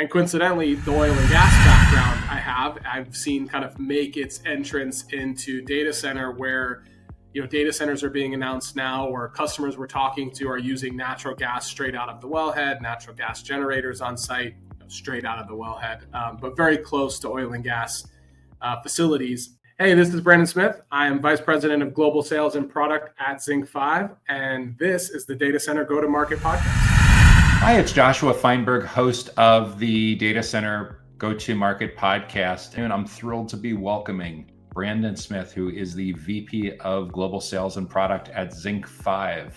And coincidentally, the oil and gas background I've seen kind of make its entrance into data center where, data centers are being announced now, or customers we're talking to are using natural gas straight out of the wellhead, natural gas generators on site, straight out of the wellhead, but very close to oil and gas facilities. Hey, this is Brandon Smith. I am Vice President of Global Sales and Product at ZincFive, and this is the Data Center Go-to-Market Podcast. Hi, it's Joshua Feinberg, host of the Data Center Go-to-Market Podcast, and I'm thrilled to be welcoming Brandon Smith, who is the VP of Global Sales and Product at ZincFive,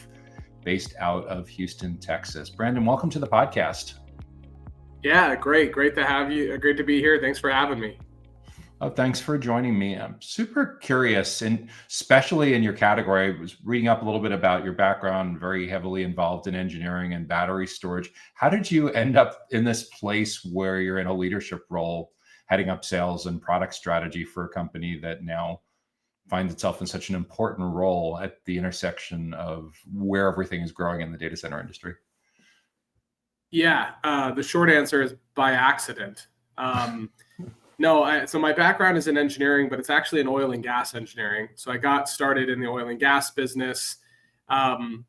based out of Houston, Texas. Brandon, welcome to the podcast. Yeah, great to have you. Great to be here. Thanks for having me. Oh, thanks for joining me. I'm super curious, and especially in your category. I was reading up a little bit about your background, very heavily involved in engineering and battery storage. How did you end up in this place where you're in a leadership role, heading up sales and product strategy for a company that now finds itself in such an important role at the intersection of where everything is growing in the data center industry? Yeah, the short answer is by accident. No, so my background is in engineering, but it's actually in oil and gas engineering. So I got started in the oil and gas business, and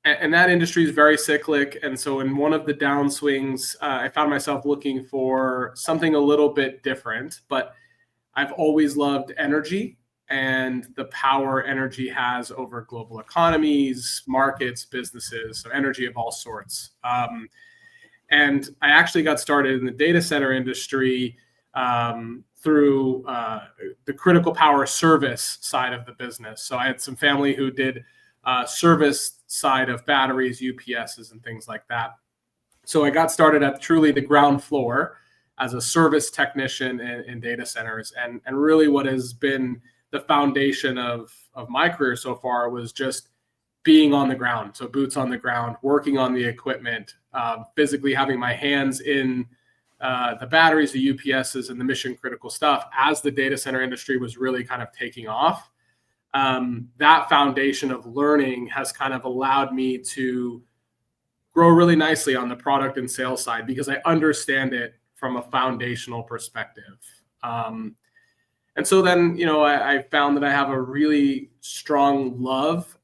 that industry is very cyclic. And so in one of the downswings, I found myself looking for something a little bit different. But I've always loved energy and the power energy has over global economies, markets, businesses, so energy of all sorts. And I actually got started in the data center industry through the critical power service side of the business. So I had some family who did service side of batteries, UPSs, and things like that. So I got started at truly the ground floor as a service technician in data centers. And really what has been the foundation of my career so far was just being on the ground. So boots on the ground, working on the equipment, physically having my hands in the batteries, the UPSs, and the mission critical stuff as the data center industry was really kind of taking off. That foundation of learning has kind of allowed me to grow really nicely on the product and sales side because I understand it from a foundational perspective. And so then, I found that I have a really strong love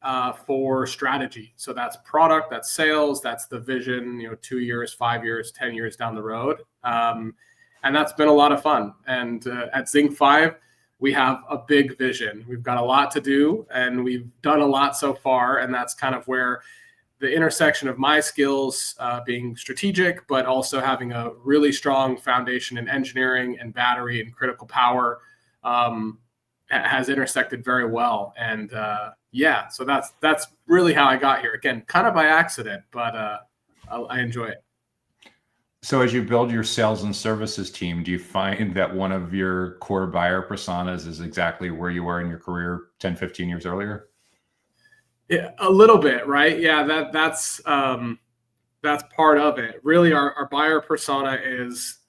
for strategy. So that's product, that's sales, that's the vision, 2 years, 5 years, 10 years down the road. And that's been a lot of fun. And at ZincFive, we have a big vision. We've got a lot to do and we've done a lot so far. And that's kind of where the intersection of my skills being strategic, but also having a really strong foundation in engineering and battery and critical power has intersected very well. And so that's really how I got here. Again, kind of by accident, but I enjoy it. So as you build your sales and services team, do you find that one of your core buyer personas is exactly where you were in your career 10, 15 years earlier? Yeah, a little bit, right? Yeah, that's part of it. Really, our buyer persona is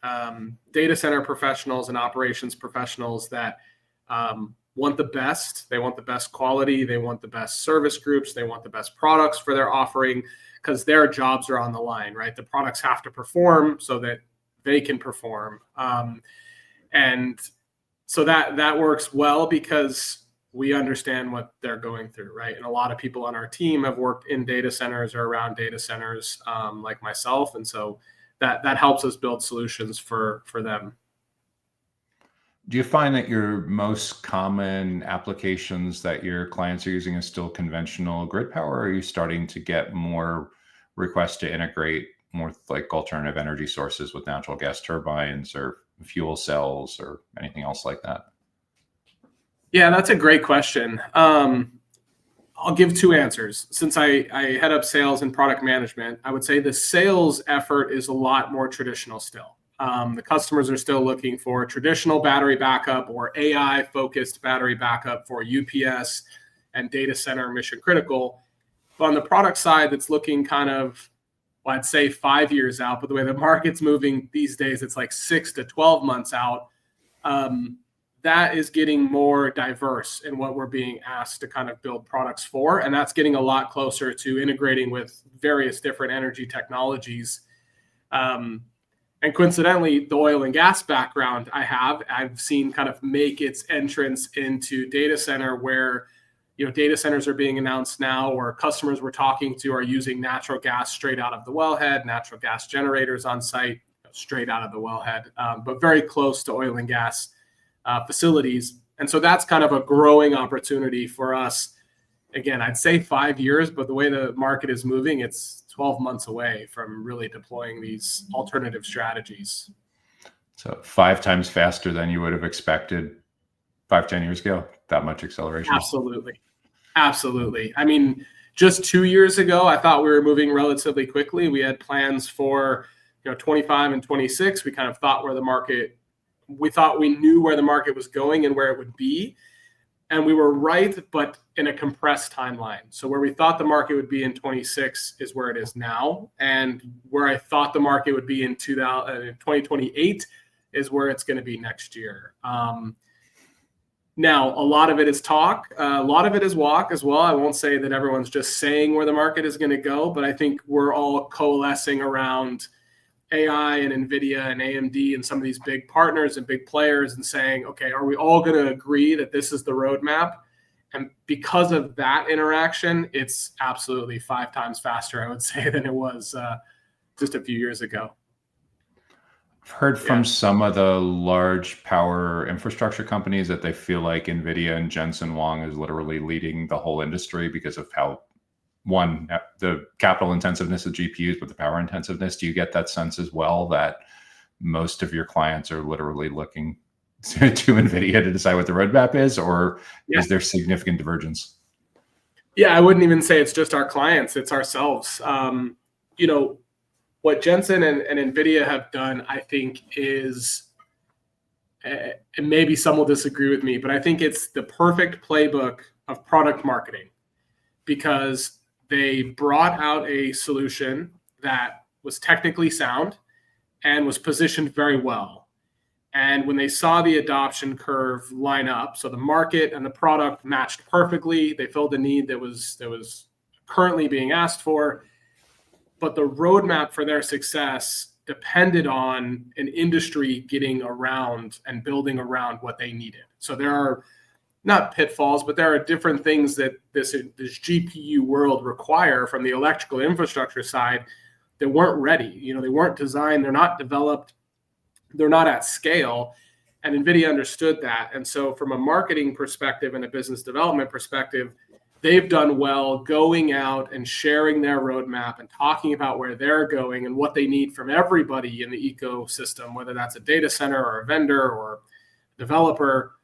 data center professionals and operations professionals that want the best. They want the best quality. They want the best service groups. They want the best products for their offering because their jobs are on the line, right? The products have to perform so that they can perform. And so that works well because we understand what they're going through, right? And a lot of people on our team have worked in data centers or around data centers like myself. And so that helps us build solutions for them. Do you find that your most common applications that your clients are using is still conventional grid power, or are you starting to get more requests to integrate more like alternative energy sources with natural gas turbines or fuel cells or anything else like that? Yeah, that's a great question. I'll give two answers. Since I head up sales and product management, I would say the sales effort is a lot more traditional still. The customers are still looking for traditional battery backup or AI-focused battery backup for UPS and data center mission critical. But on the product side, that's looking kind of, well, I'd say 5 years out, but the way the market's moving these days, it's like 6 to 12 months out. That is getting more diverse in what we're being asked to kind of build products for. And that's getting a lot closer to integrating with various different energy technologies. And And coincidentally, the oil and gas background I've seen kind of make its entrance into data center where, data centers are being announced now, or customers we're talking to are using natural gas straight out of the wellhead, natural gas generators on site, straight out of the wellhead, but very close to oil and gas facilities. And so that's kind of a growing opportunity for us. Again, I'd say 5 years, but the way the market is moving, it's 12 months away from really deploying these alternative strategies. So 5 times faster than you would have expected 5-10 years ago, that much acceleration. Absolutely. I mean, just 2 years ago, I thought we were moving relatively quickly. We had plans for 25 and 26. We kind of thought we thought we knew where the market was going and where it would be. And we were right, but in a compressed timeline. So where we thought the market would be in 26 is where it is now. And where I thought the market would be in 2028 is where it's going to be next year. Now, a lot of it is talk. A lot of it is walk as well. I won't say that everyone's just saying where the market is going to go, but I think we're all coalescing around AI and Nvidia and AMD and some of these big partners and big players and saying, okay, are we all going to agree that this is the roadmap? And because of that interaction, it's absolutely 5 times faster, I would say, than it was just a few years ago. I've heard from some of the large power infrastructure companies that they feel like Nvidia and Jensen Huang is literally leading the whole industry because of how, one, the capital intensiveness of GPUs, but the power intensiveness. Do you get that sense as well, that most of your clients are literally looking to Nvidia to decide what the roadmap is, or is there significant divergence? Yeah, I wouldn't even say it's just our clients, it's ourselves. What Jensen and Nvidia have done, I think, is, and maybe some will disagree with me, but I think it's the perfect playbook of product marketing, because they brought out a solution that was technically sound and was positioned very well. And when they saw the adoption curve line up, so the market and the product matched perfectly, they filled a need that was currently being asked for. But the roadmap for their success depended on an industry getting around and building around what they needed. So there are not pitfalls, but there are different things that this GPU world require from the electrical infrastructure side that weren't ready. They weren't designed, they're not developed, they're not at scale. And NVIDIA understood that. And so from a marketing perspective and a business development perspective, they've done well going out and sharing their roadmap and talking about where they're going and what they need from everybody in the ecosystem, whether that's a data center or a vendor or developer.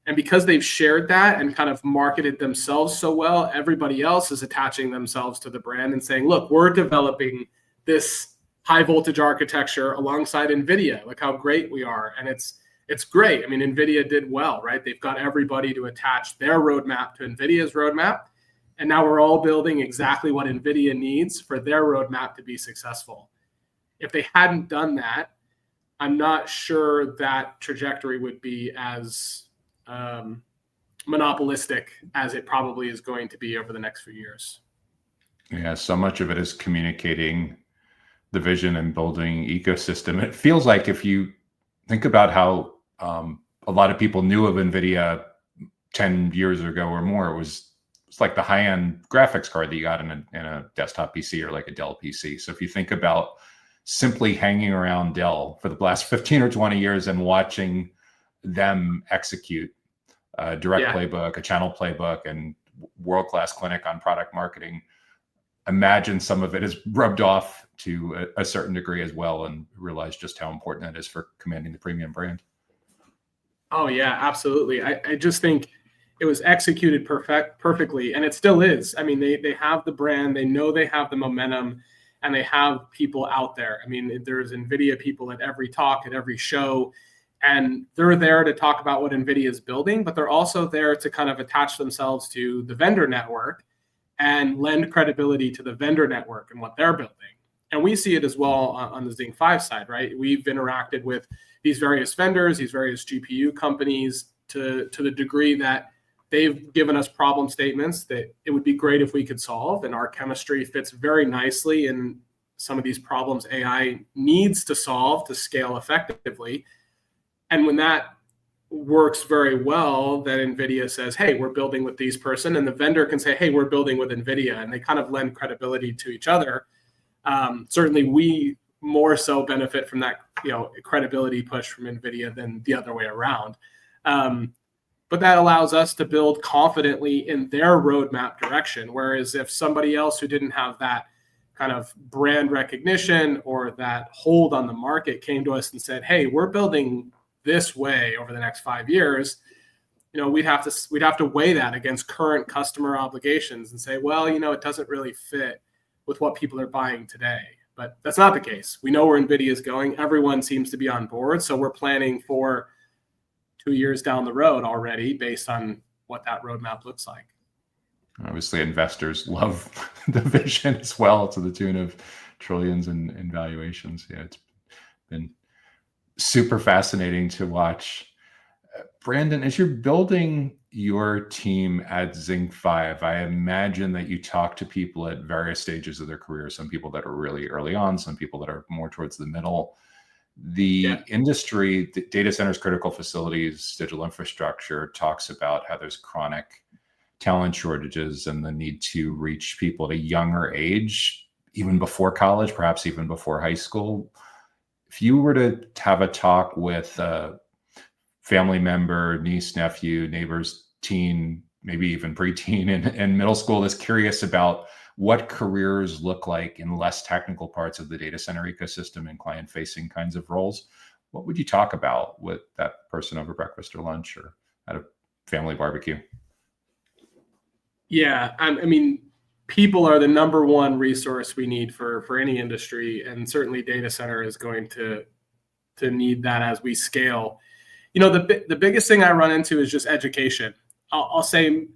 And because they've shared that and kind of marketed themselves so well, everybody else is attaching themselves to the brand and saying, look, we're developing this high voltage architecture alongside NVIDIA. Look how great we are. And it's great. I mean, NVIDIA did well, right? They've got everybody to attach their roadmap to NVIDIA's roadmap. And now we're all building exactly what NVIDIA needs for their roadmap to be successful. If they hadn't done that, I'm not sure that trajectory would be as monopolistic as it probably is going to be over the next few years. Yeah, so much of it is communicating the vision and building ecosystem. It feels like if you think about how a lot of people knew of NVIDIA 10 years ago or more, it's like the high-end graphics card that you got in a desktop PC or like a Dell PC. So if you think about simply hanging around Dell for the last 15 or 20 years and watching them execute a direct playbook, a channel playbook, and world-class clinic on product marketing, imagine some of it is rubbed off to a certain degree as well, and realize just how important that is for commanding the premium brand. Oh yeah, absolutely. I just think it was executed perfectly, and it still is. I mean, they have the brand, they know they have the momentum, and they have people out there. I mean, there's NVIDIA people at every talk, at every show, and they're there to talk about what NVIDIA is building, but they're also there to kind of attach themselves to the vendor network and lend credibility to the vendor network and what they're building. And we see it as well on the ZincFive side, right? We've interacted with these various vendors, these various GPU companies to the degree that they've given us problem statements that it would be great if we could solve. And our chemistry fits very nicely in some of these problems AI needs to solve to scale effectively. And when that works very well, then Nvidia says, hey, we're building with these person, and the vendor can say, hey, we're building with Nvidia, and they kind of lend credibility to each other. Certainly we more so benefit from that, credibility push from Nvidia than the other way around. But that allows us to build confidently in their roadmap direction. Whereas if somebody else who didn't have that kind of brand recognition or that hold on the market came to us and said, hey, we're building this way over the next 5 years, we'd have to weigh that against current customer obligations and say, well, it doesn't really fit with what people are buying today. But that's not the case. We know where Nvidia is going. Everyone seems to be on board. So we're planning for 2 years down the road already based on what that roadmap looks like. Obviously, investors love the vision as well, to the tune of trillions in valuations. Yeah, it's been super fascinating to watch. Brandon, as you're building your team at ZincFive, I imagine that you talk to people at various stages of their career, some people that are really early on, some people that are more towards the middle. The industry, the data centers, critical facilities, digital infrastructure talks about how there's chronic talent shortages and the need to reach people at a younger age, even before college, perhaps even before high school. If you were to have a talk with a family member, niece, nephew, neighbor's teen, maybe even preteen in middle school that's curious about what careers look like in less technical parts of the data center ecosystem and client-facing kinds of roles, what would you talk about with that person over breakfast or lunch or at a family barbecue? Yeah, I mean, people are the number one resource we need for any industry, and certainly data center is going to need that as we scale. The biggest thing I run into is just education. I'll say,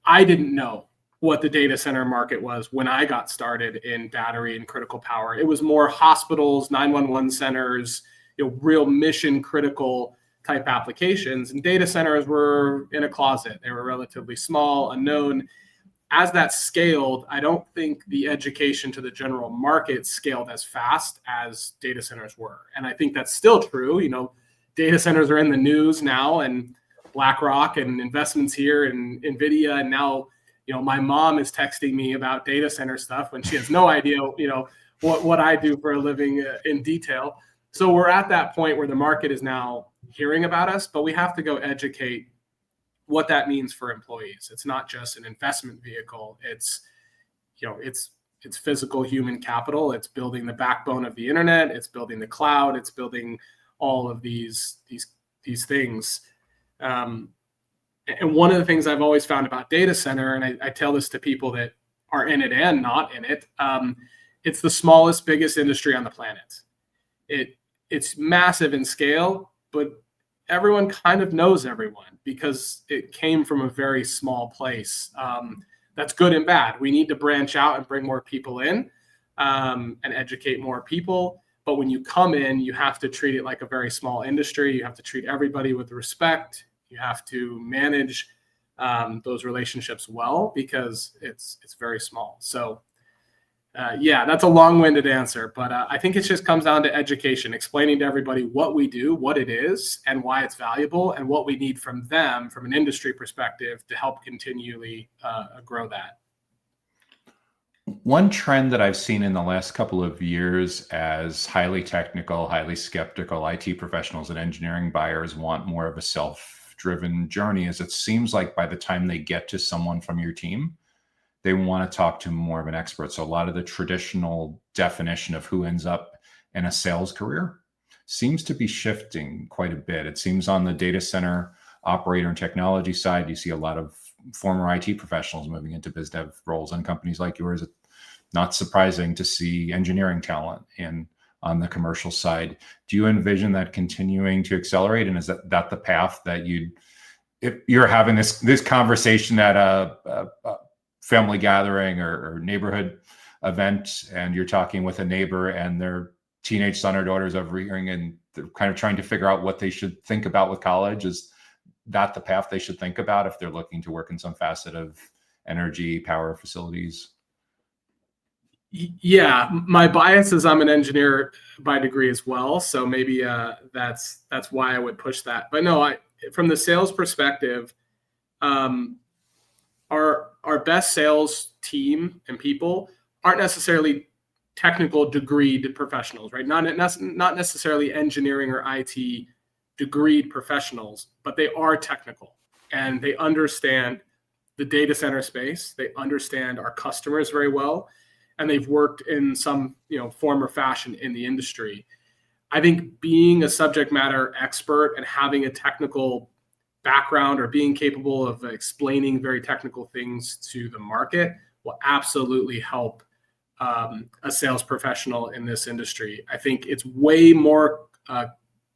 I didn't know what the data center market was when I got started in battery and critical power. It was more hospitals, 911 centers, real mission critical type applications, and data centers were in a closet. They were relatively small, unknown. As that scaled, I don't think the education to the general market scaled as fast as data centers were. And I think that's still true. Data centers are in the news now, and BlackRock and investments here and Nvidia. And now, my mom is texting me about data center stuff when she has no idea, what I do for a living in detail. So we're at that point where the market is now hearing about us, but we have to go educate what that means for employees. It's not just an investment vehicle. It's physical human capital. It's building the backbone of the internet. It's building the cloud. It's building all of these things. And one of the things I've always found about data center, and I tell this to people that are in it and not in it, it's the smallest, biggest industry on the planet. It's massive in scale, but everyone kind of knows everyone because it came from a very small place. That's good and bad. We need to branch out and bring more people in and educate more people. But when you come in, you have to treat it like a very small industry. You have to treat everybody with respect. You have to manage those relationships well because it's very small. So that's a long-winded answer, but I think it just comes down to education, explaining to everybody what we do, what it is, and why it's valuable, and what we need from them from an industry perspective to help continually grow that. One trend that I've seen in the last couple of years as highly technical, highly skeptical IT professionals and engineering buyers want more of a self-driven journey is it seems like by the time they get to someone from your team, they want to talk to more of an expert. So a lot of the traditional definition of who ends up in a sales career seems to be shifting quite a bit. It seems on the data center operator and technology side, you see a lot of former IT professionals moving into biz dev roles in companies like yours. It's not surprising to see engineering talent on the commercial side. Do you envision that continuing to accelerate? And is that the path that if you're having this conversation at a family gathering or neighborhood event, and you're talking with a neighbor and their teenage son or daughter's overhearing, and they're kind of trying to figure out what they should think about with college? Is that the path they should think about if they're looking to work in some facet of energy, power, facilities? Yeah, my bias is I'm an engineer by degree as well, so maybe that's why I would push that. But no, from the sales perspective, um, our best sales team and people aren't necessarily technical degreed professionals, right? Not necessarily engineering or IT degreed professionals, but they are technical and they understand the data center space. They understand our customers very well, and they've worked in some form or fashion in the industry. I think being a subject matter expert and having a technical background or being capable of explaining very technical things to the market will absolutely help a sales professional in this industry. I think it's way more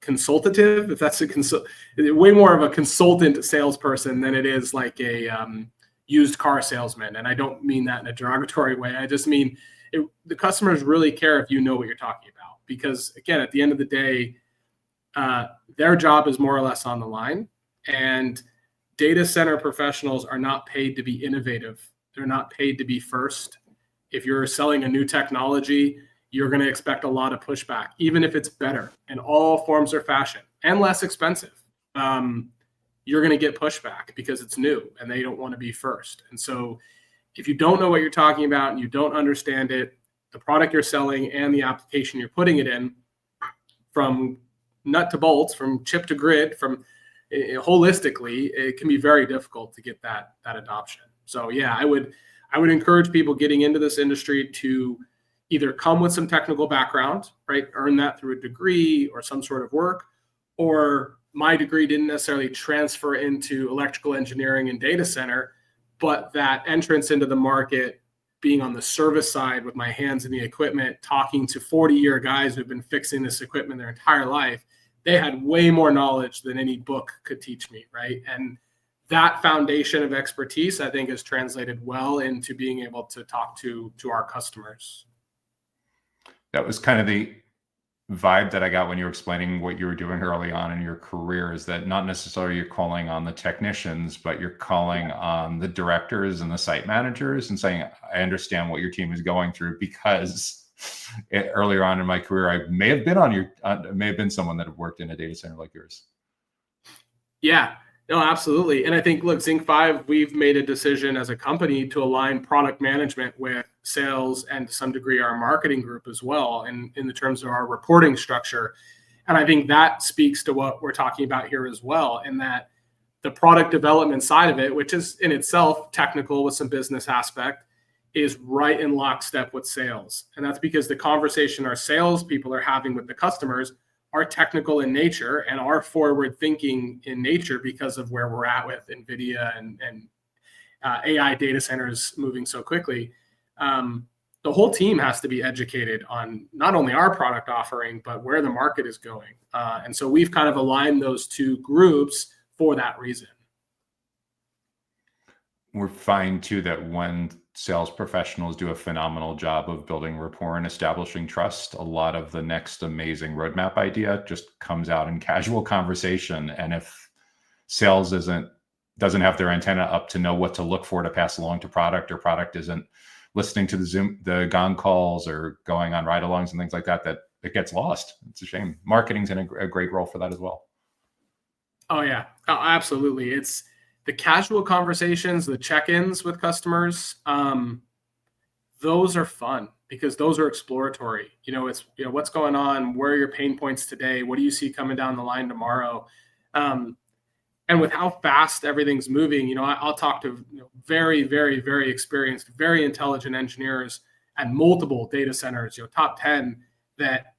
consultative, if that's way more of a consultant salesperson than it is like a used car salesman. And I don't mean that in a derogatory way. I just mean the customers really care if you know what you're talking about. Because again, at the end of the day, their job is more or less on the line. And data center professionals are not paid to be innovative. They're not paid to be first. If you're selling a new technology, you're going to expect a lot of pushback, even if it's better in all forms or fashion and less expensive. You're going to get pushback because it's new and they don't want to be first. And so if you don't know what you're talking about and you don't understand it, the product you're selling and the application you're putting it in, from nut to bolts, from chip to grid, from holistically, it can be very difficult to get that adoption. So yeah, I would encourage people getting into this industry to either come with some technical background, right? Earn that through a degree or some sort of work, or my degree didn't necessarily transfer into electrical engineering and data center, but that entrance into the market, being on the service side with my hands in the equipment, talking to 40-year guys who've been fixing this equipment their entire life, they had way more knowledge than any book could teach me, right? And that foundation of expertise, I think, has translated well into being able to talk to our customers. That was kind of the vibe that I got when you were explaining what you were doing early on in your career, is that not necessarily you're calling on the technicians, but you're calling on the directors and the site managers and saying, I understand what your team is going through, because earlier on in my career, I may have been someone that had worked in a data center like yours. Yeah, no, absolutely. And I think, look, ZincFive, we've made a decision as a company to align product management with sales and to some degree our marketing group as well, in the terms of our reporting structure. And I think that speaks to what we're talking about here as well, in that the product development side of it, which is in itself technical with some business aspect, is right in lockstep with sales. And that's because the conversation our sales people are having with the customers are technical in nature and are forward thinking in nature because of where we're at with Nvidia and AI data centers moving so quickly. The whole team has to be educated on not only our product offering, but where the market is going. And so we've kind of aligned those two groups for that reason. We're finding too that when sales professionals do a phenomenal job of building rapport and establishing trust, a lot of the next amazing roadmap idea just comes out in casual conversation. And if sales doesn't have their antenna up to know what to look for to pass along to product, or product isn't listening to the gong calls or going on ride-alongs and things like that, that it gets lost. It's a shame. Marketing's in a great role for that as well. Oh yeah, absolutely. It's the casual conversations, the check-ins with customers. Those are fun because those are exploratory. It's what's going on, where are your pain points today, what do you see coming down the line tomorrow, and with how fast everything's moving, I'll talk to very, very, very experienced, very intelligent engineers at multiple data centers, top 10, that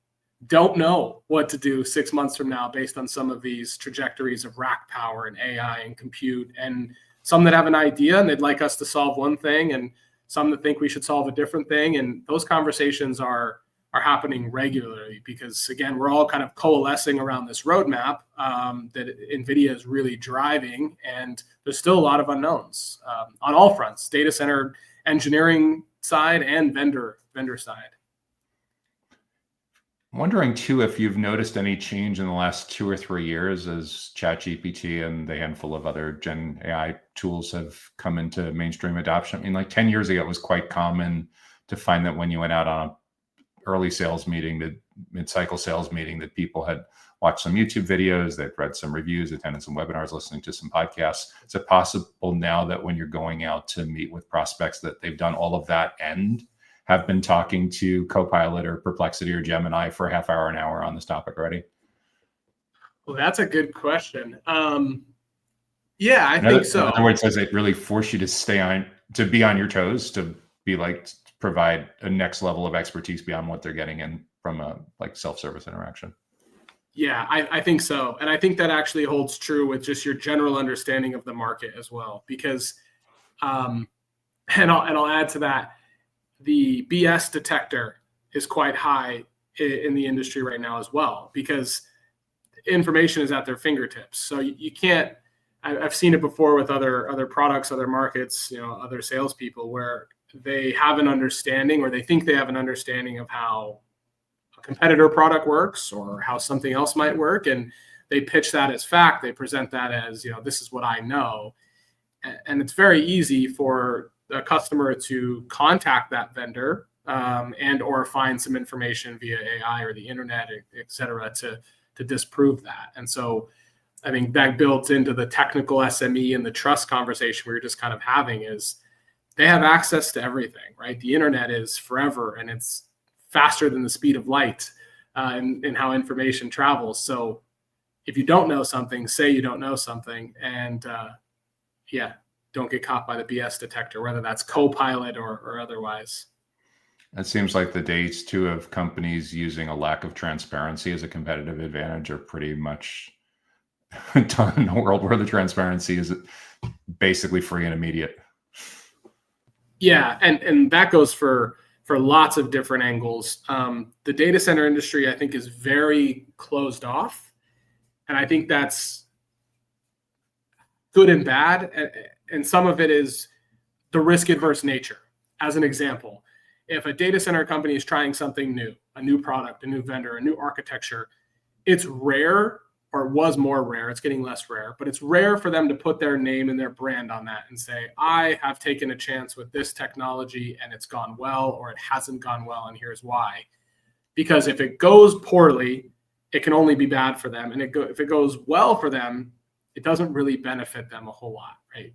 don't know what to do 6 months from now based on some of these trajectories of rack power and AI and compute, and some that have an idea and they'd like us to solve one thing, and some that think we should solve a different thing. And those conversations are happening regularly because, again, we're all kind of coalescing around this roadmap that Nvidia is really driving, and there's still a lot of unknowns on all fronts: data center engineering side and vendor side. I'm wondering too if you've noticed any change in the last 2 or 3 years as ChatGPT and the handful of other Gen AI tools have come into mainstream adoption. I mean, like 10 years ago, it was quite common to find that when you went out on a early sales meeting, the mid-cycle sales meeting, that people had watched some YouTube videos, they've read some reviews, attended some webinars, listening to some podcasts. Is it possible now that when you're going out to meet with prospects that they've done all of that and have been talking to Copilot or Perplexity or Gemini for a half hour, an hour on this topic already? Well, that's a good question. Yeah, I think so. In other words, does it really force you to be on your toes, to be like, provide a next level of expertise beyond what they're getting in from a like self-service interaction? Yeah, I think so. And I think that actually holds true with just your general understanding of the market as well, because, and I'll add to that, the BS detector is quite high in the industry right now as well, because information is at their fingertips. So you can't, I've seen it before with other products, other markets, other salespeople, where they have an understanding, or they think they have an understanding of how a competitor product works or how something else might work. And they pitch that as fact. They present that as, this is what I know. And it's very easy for a customer to contact that vendor and or find some information via AI or the internet, et cetera, to disprove that. And so I think that built into the technical SME and the trust conversation we were just kind of having is they have access to everything, right? The internet is forever, and it's faster than the speed of light in how information travels. So if you don't know something, say you don't know something, and don't get caught by the BS detector, whether that's Copilot or otherwise. It seems like the days too of companies using a lack of transparency as a competitive advantage are pretty much done in a world where the transparency is basically free and immediate. Yeah, and that goes for lots of different angles. The data center industry, I think, is very closed off, and I think that's good and bad. And some of it is the risk-adverse nature. As an example, if a data center company is trying something new, a new product, a new vendor, a new architecture, it's rare, or was more rare, it's getting less rare, but it's rare for them to put their name and their brand on that and say, I have taken a chance with this technology and it's gone well, or it hasn't gone well, and here's why. Because if it goes poorly, it can only be bad for them. And if it goes well for them, it doesn't really benefit them a whole lot, right?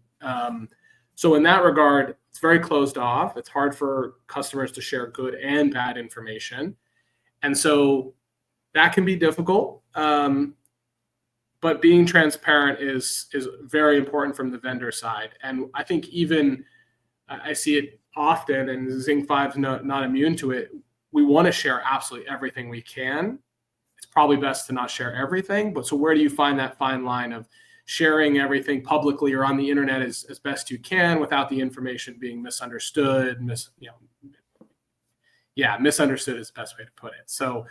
So in that regard, it's very closed off. It's hard for customers to share good and bad information. And so that can be difficult. But being transparent is very important from the vendor side. And I think even I see it often, and ZincFive's not immune to it. We want to share absolutely everything we can. It's probably best to not share everything. But so where do you find that fine line of sharing everything publicly or on the internet as best you can without the information being misunderstood? Misunderstood is the best way to put it. So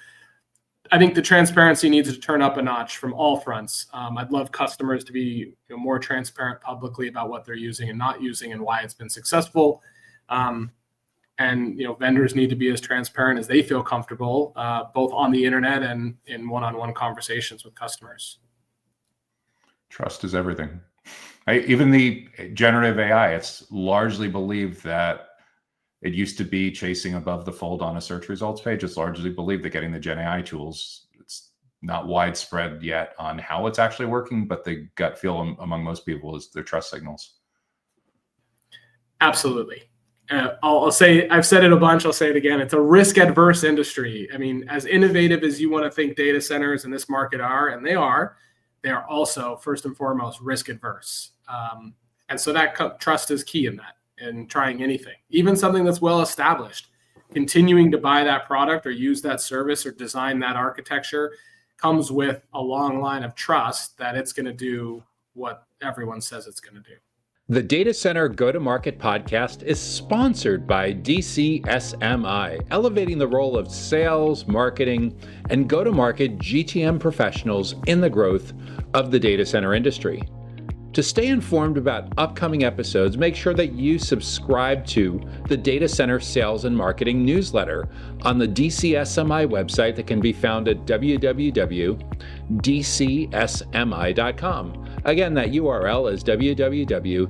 I think the transparency needs to turn up a notch from all fronts. I'd love customers to be more transparent publicly about what they're using and not using and why it's been successful. And vendors need to be as transparent as they feel comfortable, both on the internet and in one-on-one conversations with customers. Trust is everything. Even the generative AI, it's largely believed that it used to be chasing above the fold on a search results page. It's largely believed that getting the Gen AI tools, it's not widespread yet on how it's actually working, but the gut feel among most people is their trust signals. Absolutely. I'll say, I've said it a bunch, I'll say it again. It's a risk-adverse industry. I mean, as innovative as you want to think data centers in this market are, and they are also, first and foremost, risk-adverse. And so that trust is key in that. And trying anything, even something that's well established, continuing to buy that product or use that service or design that architecture comes with a long line of trust that it's going to do what everyone says it's going to do. The Data Center Go-to-Market podcast is sponsored by DCSMI, elevating the role of sales, marketing, and go-to-market GTM professionals in the growth of the data center industry. To stay informed about upcoming episodes, make sure that you subscribe to the Data Center Sales and Marketing newsletter on the DCSMI website that can be found at www.dcsmi.com. Again, that URL is www.dcsmi.com.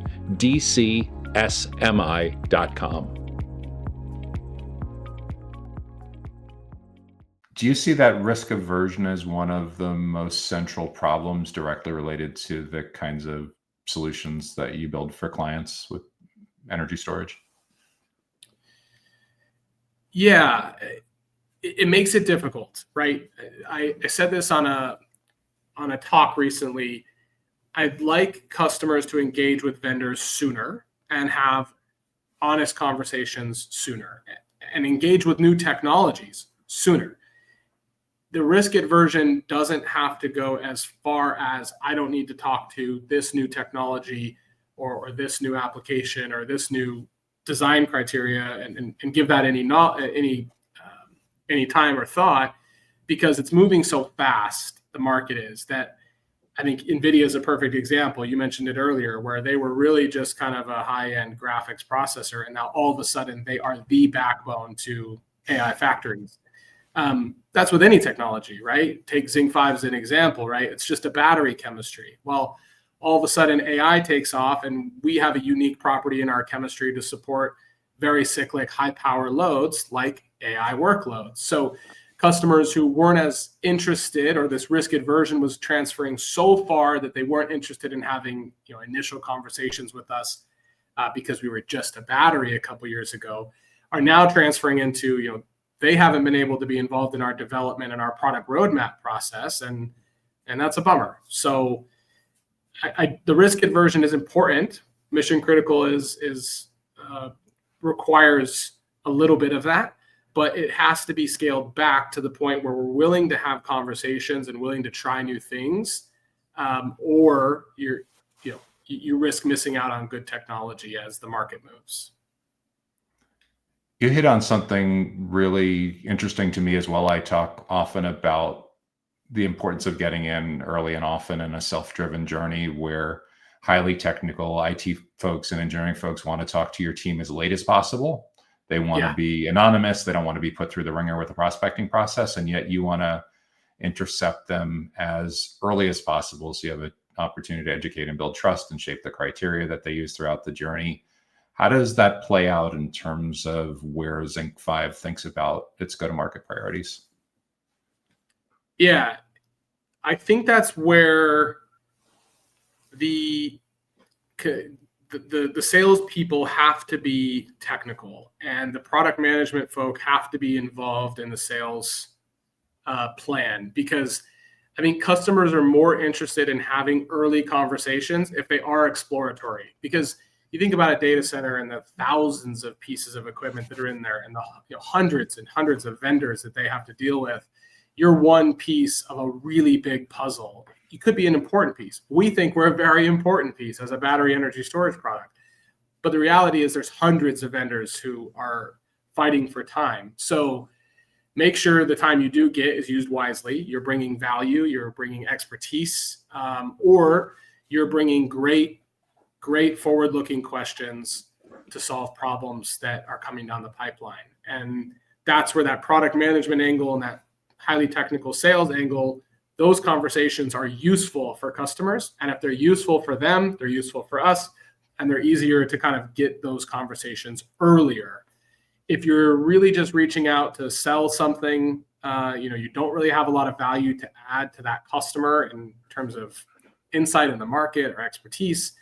Do you see that risk aversion as one of the most central problems directly related to the kinds of solutions that you build for clients with energy storage? Yeah, it makes it difficult, right? I said this on a talk recently. I'd like customers to engage with vendors sooner and have honest conversations sooner and engage with new technologies sooner. The risk aversion doesn't have to go as far as I don't need to talk to this new technology or this new application or this new design criteria and give that any time or thought, because it's moving so fast. The market is that. I think Nvidia is a perfect example. You mentioned it earlier, where they were really just kind of a high-end graphics processor, and now all of a sudden they are the backbone to AI factories. That's with any technology, right? Take ZincFive as an example, right? It's just a battery chemistry. Well, all of a sudden AI takes off, and we have a unique property in our chemistry to support very cyclic, high-power loads like AI workloads. So customers who weren't as interested, or this risk aversion was transferring so far that they weren't interested in having initial conversations with us because we were just a battery a couple years ago, are now transferring into they haven't been able to be involved in our development and our product roadmap process, and that's a bummer. So the risk aversion is important. Mission critical is requires a little bit of that. But it has to be scaled back to the point where we're willing to have conversations and willing to try new things, or you risk missing out on good technology as the market moves. You hit on something really interesting to me as well. I talk often about the importance of getting in early and often in a self-driven journey where highly technical IT folks and engineering folks want to talk to your team as late as possible. They want to be anonymous. They don't want to be put through the ringer with the prospecting process. And yet you want to intercept them as early as possible, so you have an opportunity to educate and build trust and shape the criteria that they use throughout the journey. How does that play out in terms of where ZincFive thinks about its go-to-market priorities? Yeah, I think that's where the salespeople have to be technical, and the product management folk have to be involved in the sales plan, because I think customers are more interested in having early conversations if they are exploratory. Because you think about a data center and the thousands of pieces of equipment that are in there, and the hundreds and hundreds of vendors that they have to deal with. You're one piece of a really big puzzle. You could be an important piece. We think we're a very important piece as a battery energy storage product. But the reality is there's hundreds of vendors who are fighting for time. So make sure the time you do get is used wisely. You're bringing value, you're bringing expertise, or you're bringing great forward-looking questions to solve problems that are coming down the pipeline. And that's where that product management angle and that highly technical sales angle, those conversations are useful for customers. And if they're useful for them, they're useful for us, and they're easier to kind of get those conversations earlier. If you're really just reaching out to sell something, you don't really have a lot of value to add to that customer in terms of insight in the market or expertise,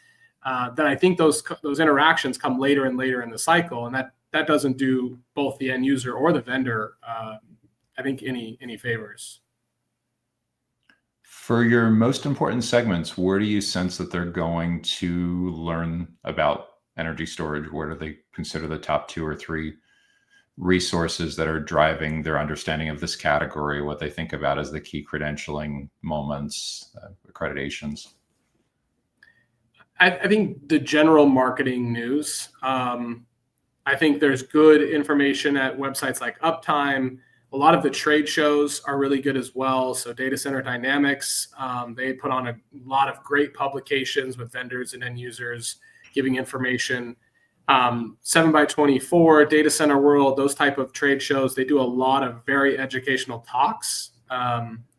then I think those interactions come later and later in the cycle, and that doesn't do both the end user or the vendor, I think, any favors. For your most important segments, where do you sense that they're going to learn about energy storage? Where do they consider the top 2 or 3 resources that are driving their understanding of this category, what they think about as the key credentialing moments, accreditations? I think the general marketing news. I think there's good information at websites like Uptime. A lot of the trade shows are really good as well. So Data Center Dynamics, they put on a lot of great publications with vendors and end users giving information. 7x24, Data Center World, those type of trade shows, they do a lot of very educational talks.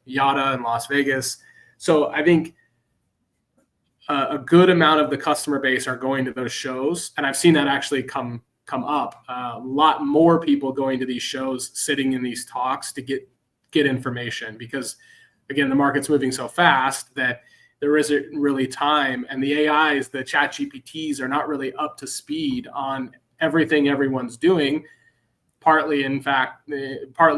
Yada in Las Vegas. So I think a good amount of the customer base are going to those shows, and I've seen that actually come up. A lot more people going to these shows, sitting in these talks to get get information, because again, the market's moving so fast that there isn't really time, and the AIs, the ChatGPTs, are not really up to speed on everything everyone's doing. Partly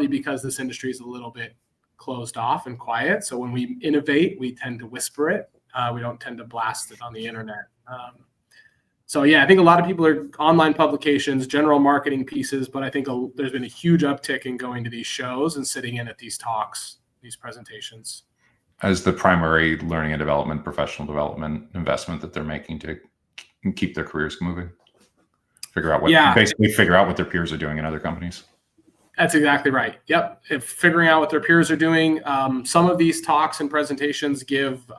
because this industry is a little bit closed off and quiet. So when we innovate, we tend to whisper it. We don't tend to blast it on the internet. So yeah, I think a lot of people are online publications, general marketing pieces, but I think there's been a huge uptick in going to these shows and sitting in at these talks, these presentations. As the primary learning and development, professional development investment that they're making to keep their careers moving. Basically figure out what their peers are doing in other companies. That's exactly right. Yep. Figuring out what their peers are doing. Some of these talks and presentations give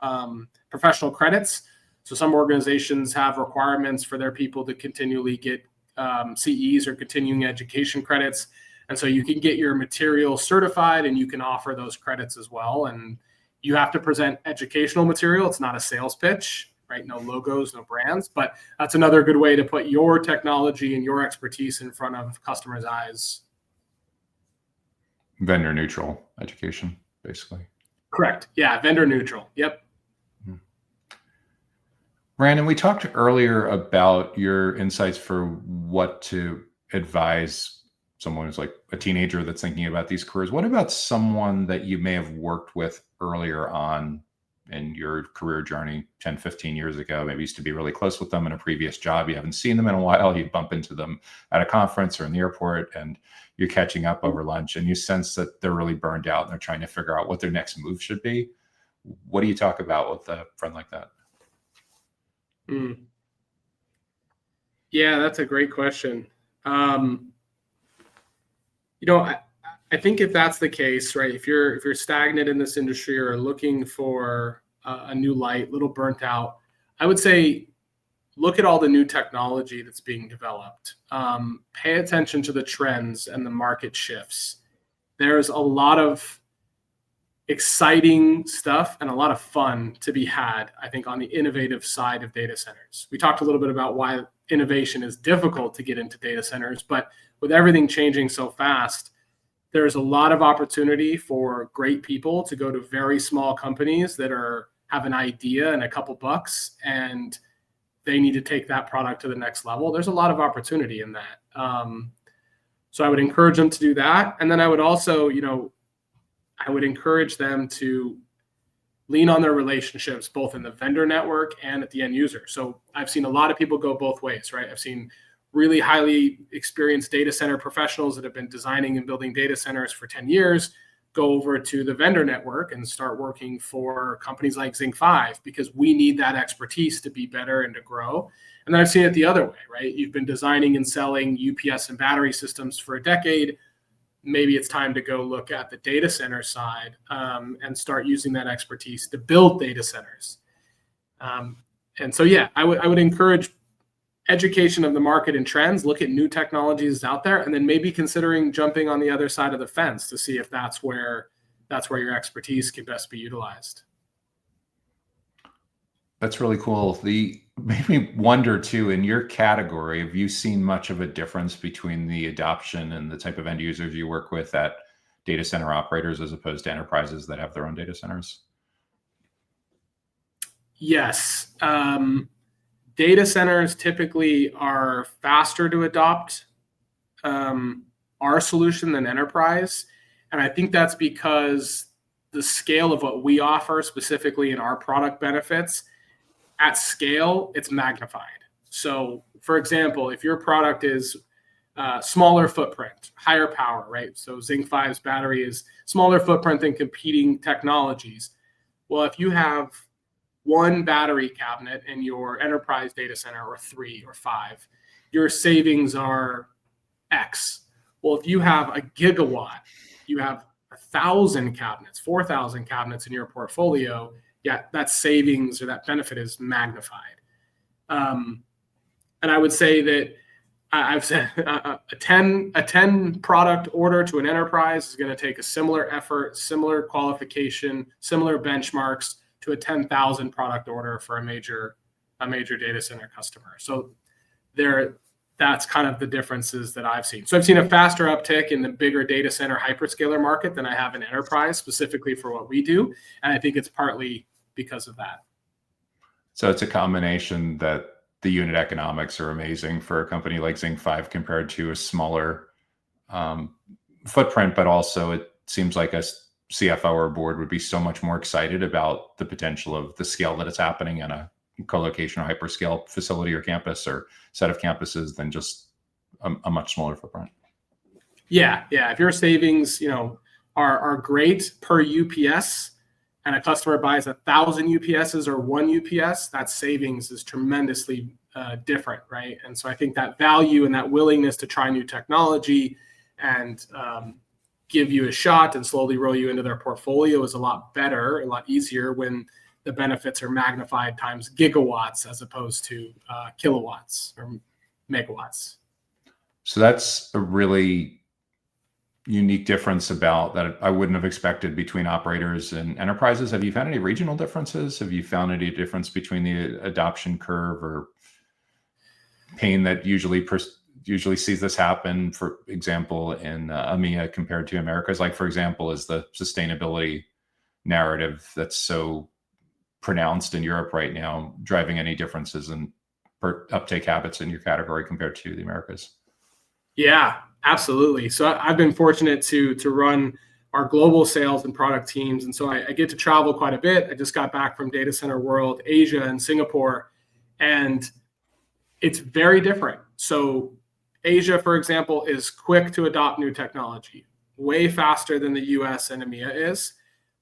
professional credits. So some organizations have requirements for their people to continually get CEs or continuing education credits. And so you can get your material certified and you can offer those credits as well. And you have to present educational material. It's not a sales pitch, right? No logos, no brands, but that's another good way to put your technology and your expertise in front of customers' eyes. Vendor neutral education, basically. Correct. Yeah, vendor neutral. Yep. Brandon, we talked earlier about your insights for what to advise someone who's like a teenager that's thinking about these careers. What about someone that you may have worked with earlier on in your career journey 10, 15 years ago? Maybe used to be really close with them in a previous job. You haven't seen them in a while. You bump into them at a conference or in the airport and you're catching up over lunch and you sense that they're really burned out and they're trying to figure out what their next move should be. What do you talk about with a friend like that? Yeah, that's a great question. I think if that's the case, right, if you're stagnant in this industry or looking for a new light, a little burnt out, I would say look at all the new technology that's being developed. Pay attention to the trends and the market shifts. There's a lot of exciting stuff and a lot of fun to be had, I think, on the innovative side of data centers. We talked a little bit about why innovation is difficult to get into data centers, but with everything changing so fast, there's a lot of opportunity for great people to go to very small companies that have an idea and a couple bucks, and they need to take that product to the next level. There's a lot of opportunity in that. So I would encourage them to do that. And then I would also, I would encourage them to lean on their relationships, both in the vendor network and at the end user. So I've seen a lot of people go both ways, right? I've seen really highly experienced data center professionals that have been designing and building data centers for 10 years go over to the vendor network and start working for companies like ZincFive, because we need that expertise to be better and to grow. And then I've seen it the other way, right? You've been designing and selling UPS and battery systems for a decade. Maybe it's time to go look at the data center side and start using that expertise to build data centers. And so, yeah, I would encourage education of the market and trends, look at new technologies out there, and then maybe considering jumping on the other side of the fence to see if that's where your expertise can best be utilized. That's really cool. Made me wonder too, in your category, have you seen much of a difference between the adoption and the type of end users you work with at data center operators as opposed to enterprises that have their own data centers? Yes. Data centers typically are faster to adopt our solution than enterprise. And I think that's because the scale of what we offer, specifically in our product benefits, at scale, it's magnified. So, for example, if your product is smaller footprint, higher power, right? So ZincFive's battery is smaller footprint than competing technologies. Well, if you have one battery cabinet in your enterprise data center, or 3 or 5, your savings are X. Well, if you have a gigawatt, you have 1,000 cabinets, 4,000 cabinets in your portfolio, yeah, that savings or that benefit is magnified. And I would say that I've said a 10 product order to an enterprise is going to take a similar effort, similar qualification, similar benchmarks to a 10,000 product order for a major data center customer. So that's kind of the differences that I've seen. So I've seen a faster uptick in the bigger data center hyperscaler market than I have in enterprise, specifically for what we do. And I think it's partly because of that. So it's a combination that the unit economics are amazing for a company like ZincFive compared to a smaller footprint, but also it seems like a CFO or board would be so much more excited about the potential of the scale that is happening in a colocation or hyperscale facility or campus or set of campuses than just a much smaller footprint. Yeah. If your savings, are great per UPS, and a customer buys 1,000 UPSs or one UPS, that savings is tremendously different, right? And so I think that value and that willingness to try new technology and give you a shot and slowly roll you into their portfolio is a lot better, a lot easier when the benefits are magnified times gigawatts as opposed to kilowatts or megawatts. So that's a really unique difference about that I wouldn't have expected between operators and enterprises. Have you found any regional differences? Have you found any difference between the adoption curve or pain that usually sees this happen, for example, in EMEA compared to Americas? Like, for example, is the sustainability narrative that's so pronounced in Europe right now driving any differences in uptake habits in your category compared to the Americas? Yeah, absolutely. So I've been fortunate to run our global sales and product teams. And so I get to travel quite a bit. I just got back from Data Center World, Asia and Singapore, and it's very different. So Asia, for example, is quick to adopt new technology, way faster than the US and EMEA is,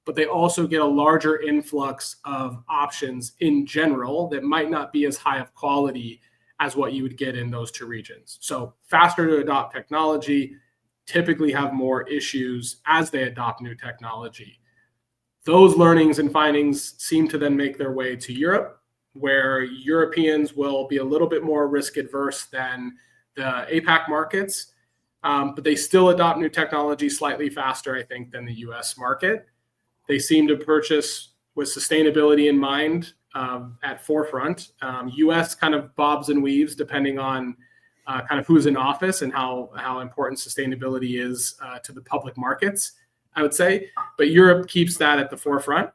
but they also get a larger influx of options in general that might not be as high of quality as what you would get in those two regions. So faster to adopt technology, typically have more issues as they adopt new technology. Those learnings and findings seem to then make their way to Europe, where Europeans will be a little bit more risk adverse than the APAC markets, but they still adopt new technology slightly faster, I think, than the US market. They seem to purchase with sustainability in mind at forefront. US kind of bobs and weaves depending on kind of who's in office and how important sustainability is to the public markets, I would say. But Europe keeps that at the forefront.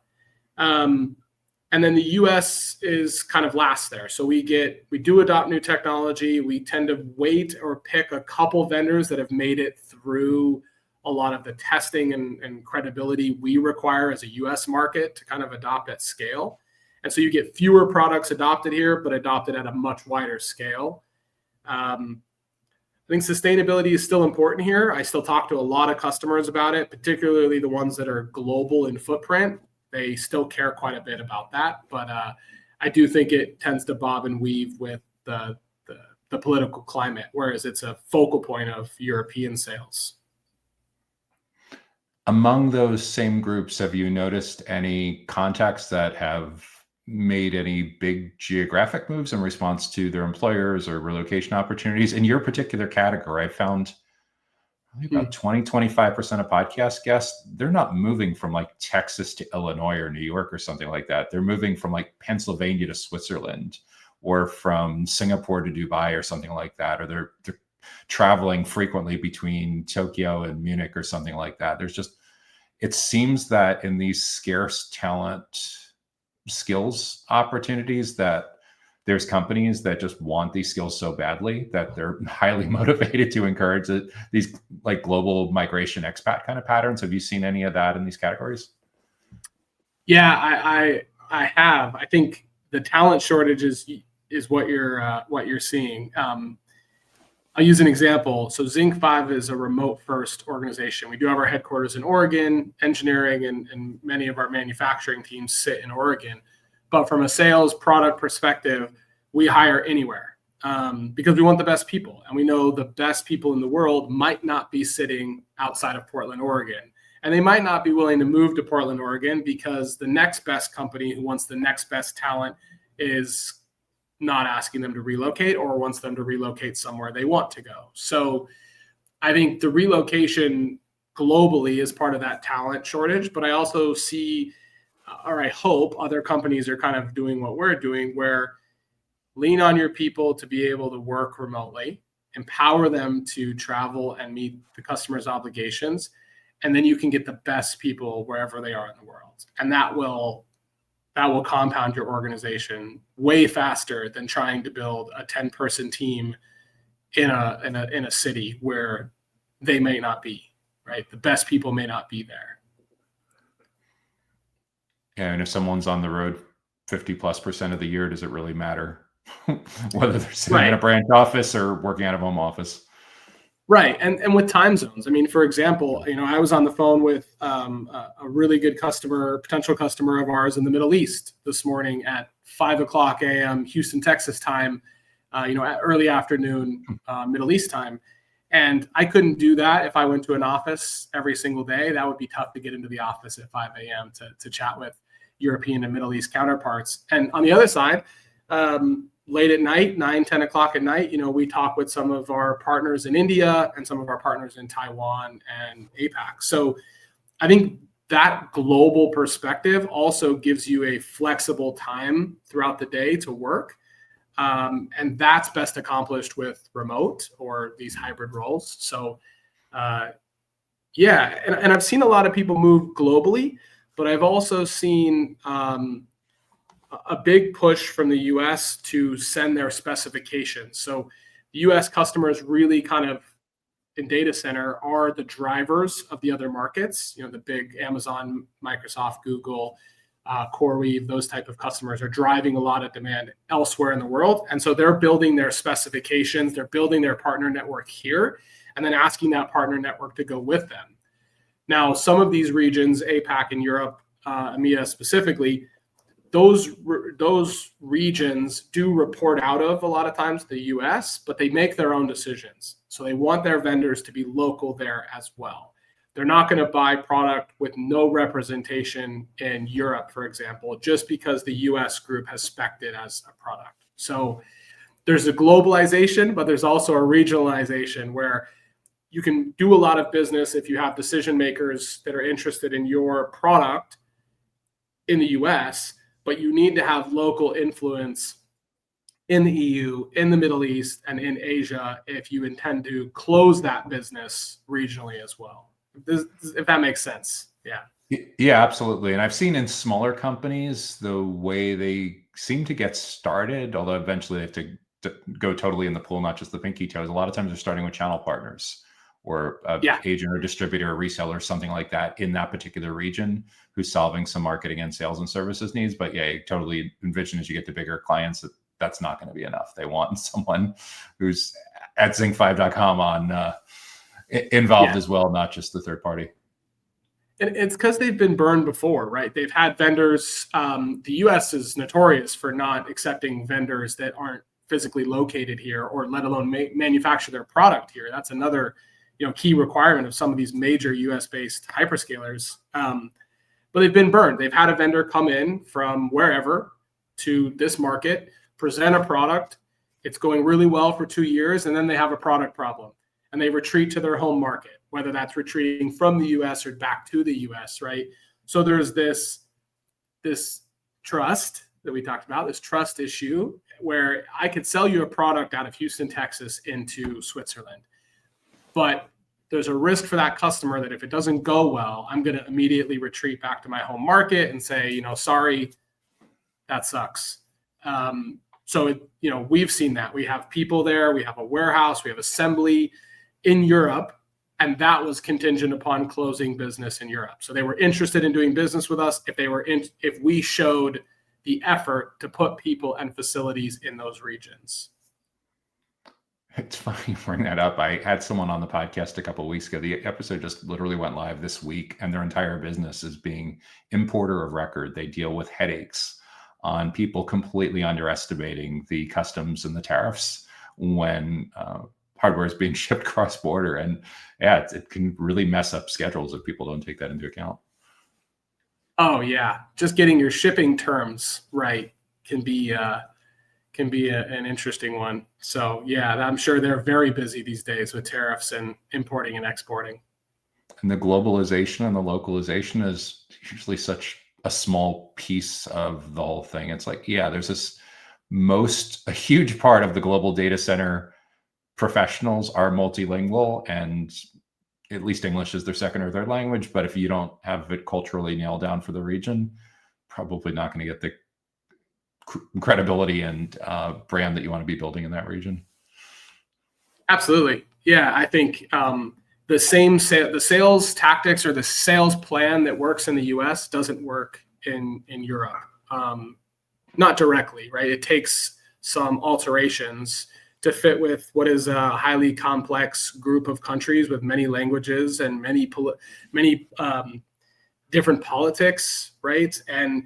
And then the US is kind of last there. So we do adopt new technology. We tend to wait or pick a couple vendors that have made it through a lot of the testing and credibility we require as a US market to kind of adopt at scale. And so you get fewer products adopted here, but adopted at a much wider scale. I think sustainability is still important here. I still talk to a lot of customers about it, particularly the ones that are global in footprint. They still care quite a bit about that, but I do think it tends to bob and weave with the political climate, whereas it's a focal point of European sales. Among those same groups, have you noticed any contacts that have made any big geographic moves in response to their employers or relocation opportunities? In your particular category, I found about 20-25% of podcast guests, they're not moving from like Texas to Illinois or New York or something like that. They're moving from like Pennsylvania to Switzerland or from Singapore to Dubai or something like that. Or they're traveling frequently between Tokyo and Munich or something like that. It seems that in these scarce talent skills opportunities that there's companies that just want these skills so badly that they're highly motivated to encourage these like global migration expat kind of patterns. Have you seen any of that in these categories? Yeah, I have. I think the talent shortage is what you're seeing. I'll use an example. So ZincFive is a remote first organization. We do have our headquarters in Oregon, engineering and many of our manufacturing teams sit in Oregon. But from a sales product perspective, we hire anywhere because we want the best people. And we know the best people in the world might not be sitting outside of Portland, Oregon. And they might not be willing to move to Portland, Oregon because the next best company who wants the next best talent is not asking them to relocate or wants them to relocate somewhere they want to go. So I think the relocation globally is part of that talent shortage, but I also see, or I hope other companies are kind of doing what we're doing, where lean on your people to be able to work remotely. empower them to travel and meet the customer's obligations, and then you can get the best people wherever they are in the world. And that will compound your organization way faster than trying to build a 10-person team in a city where they may not be, right? The best people may not be there. Yeah, and if someone's on the road 50+% of the year, does it really matter whether they're sitting in a branch office or working out of home office? Right. And with time zones, I mean, for example, I was on the phone with a really good potential customer of ours in the Middle East this morning at 5:00 a.m. Houston, Texas time, at early afternoon Middle East time. And I couldn't do that if I went to an office every single day. That would be tough to get into the office at 5 a.m. to chat with European and Middle East counterparts. And on the other side, late at night, 9, 10 o'clock at night, we talk with some of our partners in India and some of our partners in Taiwan and APAC. So I think that global perspective also gives you a flexible time throughout the day to work. And that's best accomplished with remote or these hybrid roles. So yeah, and I've seen a lot of people move globally, but I've also seen a big push from the US to send their specifications. So the US customers really kind of in data center are the drivers of the other markets. The big Amazon, Microsoft, Google, CoreWeave, those type of customers are driving a lot of demand elsewhere in the world. And so they're building their specifications, they're building their partner network here, and then asking that partner network to go with them. Now, some of these regions, APAC and Europe, EMEA specifically, those regions do report out of a lot of times the US, but they make their own decisions. So they want their vendors to be local there as well. They're not going to buy product with no representation in Europe, for example, just because the US group has spec'd it as a product. So there's a globalization, but there's also a regionalization where you can do a lot of business if you have decision makers that are interested in your product in the US, but you need to have local influence in the EU, in the Middle East, and in Asia if you intend to close that business regionally as well. If that makes sense. Yeah, absolutely. And I've seen in smaller companies the way they seem to get started, although eventually they have to go totally in the pool, not just the pinky toes. A lot of times they're starting with channel partners or agent or distributor or reseller, something like that in that particular region who's solving some marketing and sales and services needs. But yeah, you totally envision as you get to bigger clients that that's not going to be enough. They want someone who's at ZincFive.com on involved as well, not just the third party. And it's because they've been burned before, right? They've had vendors. The US is notorious for not accepting vendors that aren't physically located here or let alone manufacture their product here. That's another key requirement of some of these major US-based hyperscalers. But they've been burned. They've had a vendor come in from wherever to this market, present a product. It's going really well for 2 years, and then they have a product problem. And they retreat to their home market, whether that's retreating from the US or back to the US, right? So there's this trust that we talked about, this trust issue, where I could sell you a product out of Houston, Texas into Switzerland. But there's a risk for that customer that if it doesn't go well, I'm going to immediately retreat back to my home market and say, sorry, that sucks. So we've seen that. We have people there, we have a warehouse, we have assembly in Europe, and that was contingent upon closing business in Europe. So they were interested in doing business with us if we showed the effort to put people and facilities in those regions. It's funny you bring that up. I had someone on the podcast a couple of weeks ago. The episode just literally went live this week, and their entire business is being importer of record. They deal with headaches on people completely underestimating the customs and the tariffs when hardware is being shipped cross-border. And yeah, it can really mess up schedules if people don't take that into account. Oh yeah, just getting your shipping terms right can be an interesting one. So yeah, I'm sure they're very busy these days with tariffs and importing and exporting. And the globalization and the localization is usually such a small piece of the whole thing. It's like, yeah, there's a huge part of the global data center professionals are multilingual and at least English is their second or third language. But if you don't have it culturally nailed down for the region, probably not going to get the credibility and brand that you want to be building in that region. Absolutely. Yeah, I think the sales tactics or the sales plan that works in the US doesn't work in Europe. Not directly, right? It takes some alterations to fit with what is a highly complex group of countries with many languages and many different politics, right? And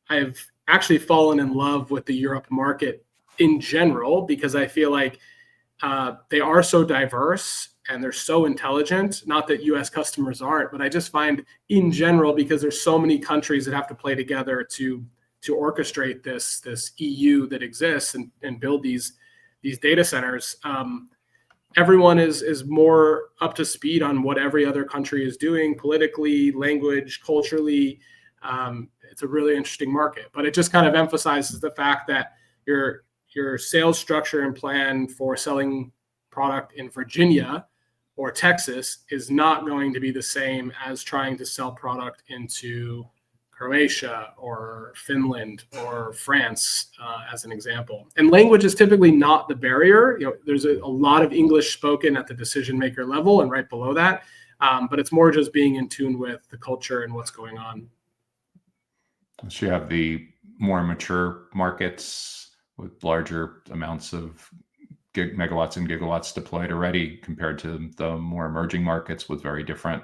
I've actually fallen in love with the Europe market in general because I feel like they are so diverse and they're so intelligent. Not that US customers aren't, but I just find in general, because there's so many countries that have to play together to orchestrate this EU that exists and build these data centers. Everyone is more up to speed on what every other country is doing politically, language, culturally. It's a really interesting market, but it just kind of emphasizes the fact that your sales structure and plan for selling product in Virginia or Texas is not going to be the same as trying to sell product into Croatia or Finland or France, as an example. And language is typically not the barrier. There's a lot of English spoken at the decision maker level and right below that, but it's more just being in tune with the culture and what's going on. So you have the more mature markets with larger amounts of megawatts and gigawatts deployed already compared to the more emerging markets with very different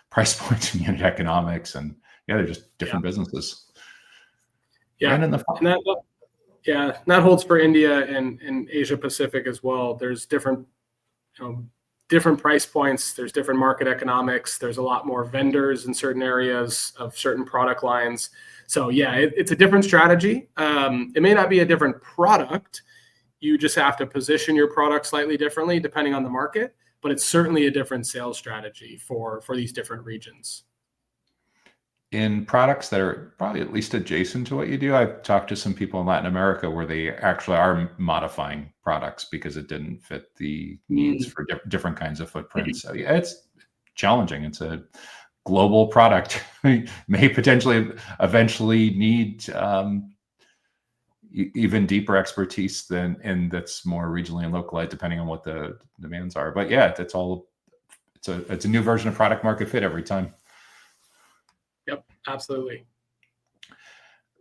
price points and unit economics. And they're just different businesses. Yeah. And that holds for India and Asia Pacific as well. There's different price points. There's different market economics. There's a lot more vendors in certain areas of certain product lines. So it's a different strategy. It may not be a different product. You just have to position your product slightly differently depending on the market, but it's certainly a different sales strategy for these different regions. In products that are probably at least adjacent to what you do, I've talked to some people in Latin America where they actually are modifying products because it didn't fit the needs for different kinds of footprints. So it's challenging. It's a global product. May potentially eventually need even deeper expertise and that's more regionally and localized depending on what the demands are. But it's a new version of product market fit every time. Yep, absolutely.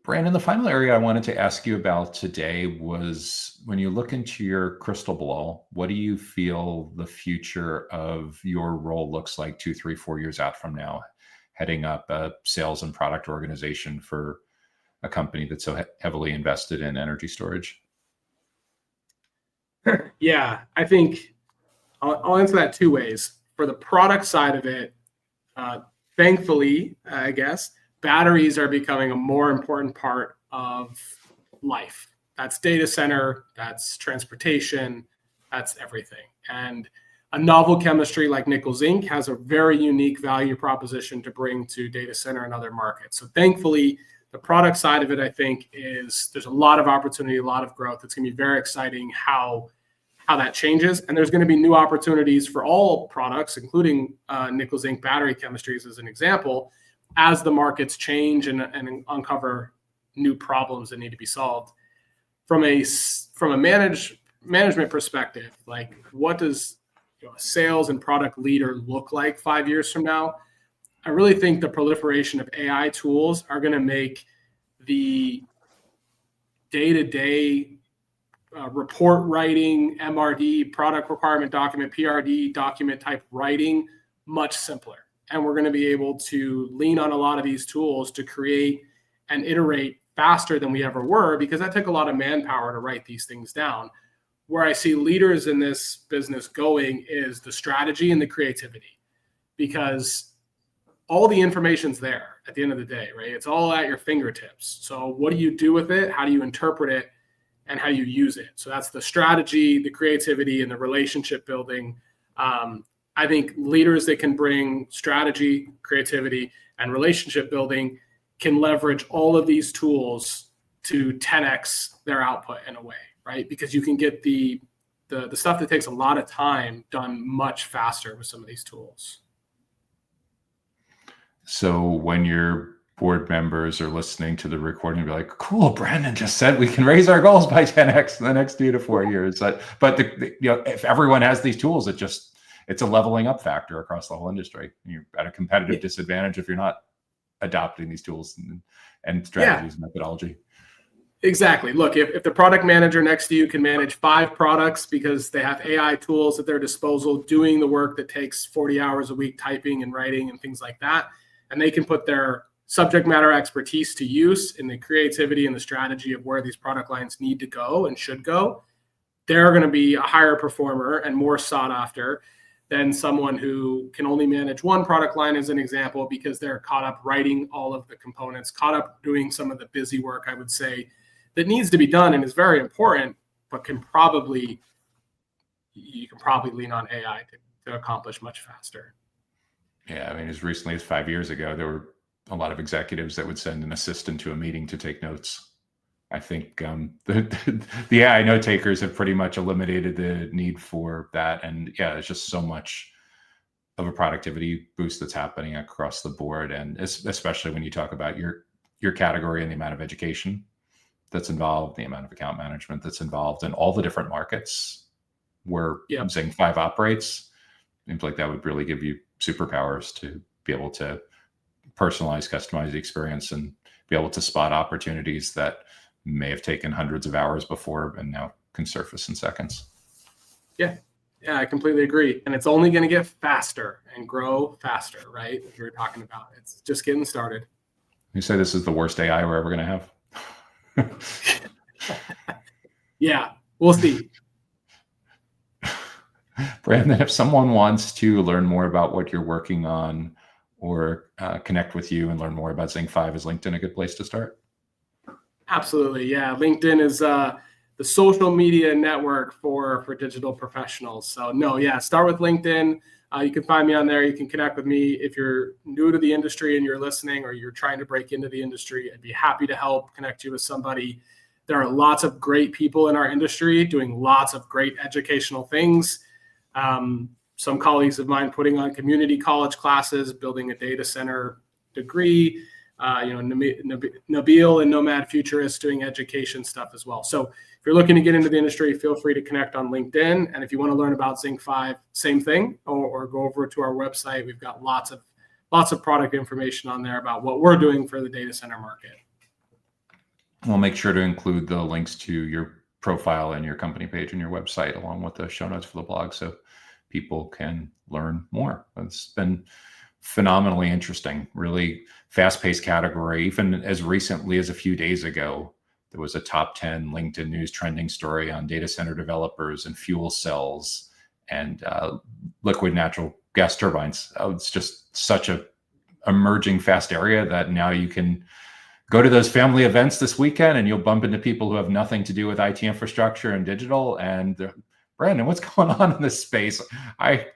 Brandon, the final area I wanted to ask you about today was when you look into your crystal ball, what do you feel the future of your role looks like 2, 3, 4 years out from now, heading up a sales and product organization for a company that's so heavily invested in energy storage? Yeah, I think I'll answer that two ways. For the product side of it, thankfully, I guess, batteries are becoming a more important part of life. That's data center, that's transportation, that's everything. And a novel chemistry like Nickel-Zinc has a very unique value proposition to bring to data center and other markets. So thankfully, the product side of it, I think, there's a lot of opportunity, a lot of growth. It's going to be very exciting how that changes. And there's going to be new opportunities for all products, including Nickel-Zinc battery chemistries as an example, as the markets change and uncover new problems that need to be solved. From a management perspective, like what does a sales and product leader look like 5 years from now? I really think the proliferation of AI tools are going to make the day-to-day report writing, MRD, product requirement document, PRD document type writing much simpler. And we're going to be able to lean on a lot of these tools to create and iterate faster than we ever were, because that took a lot of manpower to write these things down. Where I see leaders in this business going is the strategy and the creativity, because all the information's there at the end of the day, right? It's all at your fingertips. So what do you do with it? How do you interpret it? And how you use it? So that's the strategy, the creativity, and the relationship building. I think leaders that can bring strategy, creativity, and relationship building can leverage all of these tools to 10x their output in a way, right? Because you can get the the stuff that takes a lot of time done much faster with some of these tools. So when your board members are listening to the recording, be like, cool, Brandon just said we can raise our goals by 10x in the next 2 to 4 years. But if everyone has these tools, it's a leveling up factor across the whole industry. You're at a competitive disadvantage if you're not adopting these tools and strategies and methodology. Exactly. Look, if the product manager next to you can manage 5 products because they have AI tools at their disposal doing the work that takes 40 hours a week typing and writing and things like that, and they can put their subject matter expertise to use in the creativity and the strategy of where these product lines need to go and should go, they're going to be a higher performer and more sought after than someone who can only manage one product line, as an example, because they're caught up writing all of the components, caught up doing some of the busy work, I would say, that needs to be done and is very important, but you can probably lean on AI to accomplish much faster. Yeah, I mean, as recently as 5 years ago, there were a lot of executives that would send an assistant to a meeting to take notes. I think the AI note takers have pretty much eliminated the need for that. And yeah, there's just so much of a productivity boost that's happening across the board. And especially when you talk about your category and the amount of education that's involved, the amount of account management that's involved, and all the different markets where ZincFive operates, seems like that would really give you superpowers to be able to personalize, customize the experience, and be able to spot opportunities that may have taken hundreds of hours before and now can surface in seconds. Yeah, I completely agree. And it's only going to get faster and grow faster, right? As we were talking about, it's just getting started. You say this is the worst AI we're ever going to have? Yeah, we'll see. Brandon, if someone wants to learn more about what you're working on or connect with you and learn more about ZincFive, is LinkedIn a good place to start? Absolutely, yeah. LinkedIn is the social media network for digital professionals. So start with LinkedIn. You can find me on there. You can connect with me. If you're new to the industry and you're listening, or you're trying to break into the industry, I'd be happy to help connect you with somebody. There are lots of great people in our industry doing lots of great educational things. Some colleagues of mine putting on community college classes, building a data center degree, Nabil and Nomad Futurists doing education stuff as well. So if you're looking to get into the industry, feel free to connect on LinkedIn. And if you want to learn about ZincFive, same thing, or go over to our website. We've got lots of product information on there about what we're doing for the data center market. We'll make sure to include the links to your profile and your company page and your website, along with the show notes for the blog, so people can learn more. It's been phenomenally interesting, really fast-paced category. Even as recently as a few days ago, there was a top 10 LinkedIn news trending story on data center developers and fuel cells and liquid natural gas turbines. It's just such a emerging fast area that now you can go to those family events this weekend and you'll bump into people who have nothing to do with IT infrastructure and digital. And Brandon, what's going on in this space? I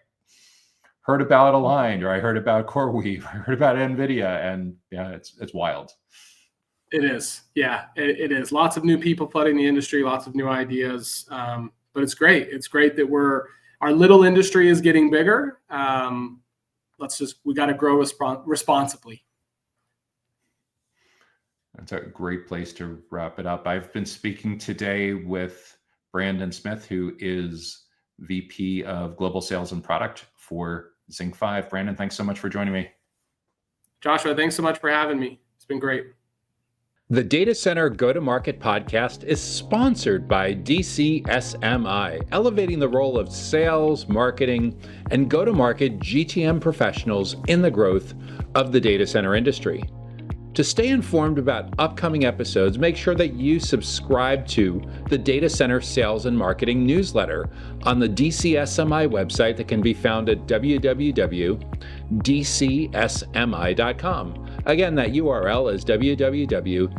heard about Aligned, or I heard about CoreWeave, I heard about Nvidia, and yeah, it's wild. It is. Yeah, it is. Lots of new people flooding the industry, lots of new ideas. But it's great. It's great that our little industry is getting bigger. We got to grow responsibly. That's a great place to wrap it up. I've been speaking today with Brandon Smith, who is VP of Global Sales and Product for ZincFive. Brandon, thanks so much for joining me. Joshua, thanks so much for having me. It's been great. The Data Center Go-to-Market podcast is sponsored by DCSMI, elevating the role of sales, marketing, and go-to-market GTM professionals in the growth of the data center industry. To stay informed about upcoming episodes, make sure that you subscribe to the Data Center Sales and Marketing newsletter on the DCSMI website that can be found at www.dcsmi.com. Again, that URL is www.dcsmi.com.